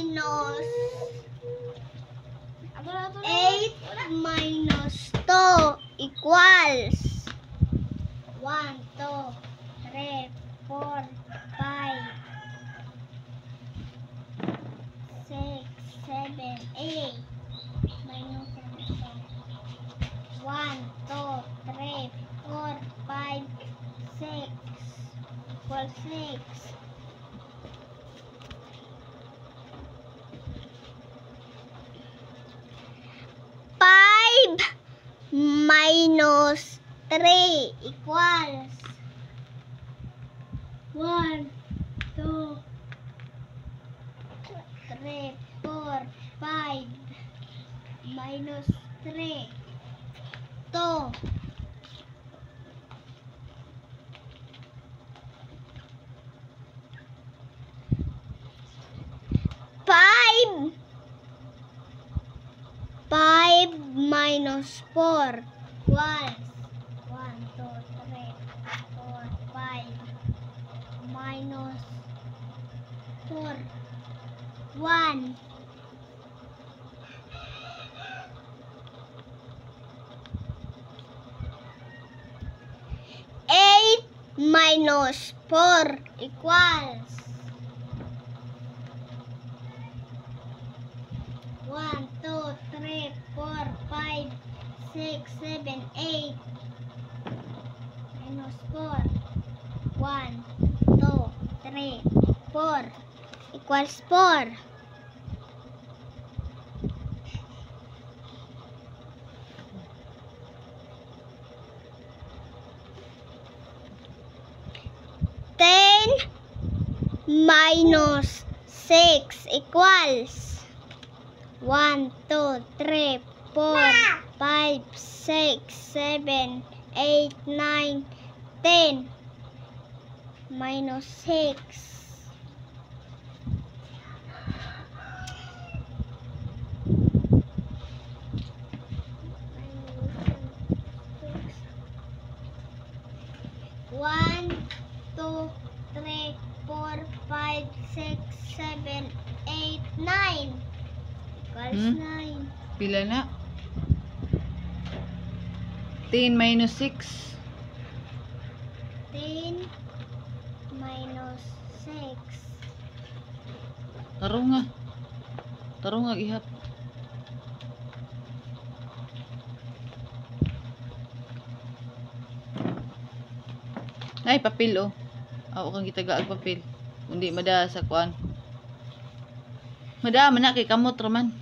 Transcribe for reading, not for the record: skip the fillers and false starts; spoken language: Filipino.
minus 8 minus 2 equals 1, 2, 3, 4, 5, 6, 7, 8. Minus 1, 2, 3, 4, 5, 6 equals 6. 5 minus 3 equals 1, 2, 3, 4, 5 minus 3, 2. 5 minus 4 equals 1, 2, 3, 4, 5 minus 4, 1. 8 minus 4 equals 1, 2, 3, 4, 5, 6, 7, 8 minus 4. 1, 2, 3, 4 equals 4. 10 minus 6 equals 1, 2, 3, 4, 5, 6, 7, 8, 9, 10 minus 6. 1, 2, 3, 4, 5, 6, 7, 8, 9 equals 9. Pila na? 10 minus 6. 10 minus 6. Tarong nga. Tarong nga ihap. Ay, papel oh. Ako kang gitagaag papel. Hindi mada sa kuan. Mada man na kay kamot raman.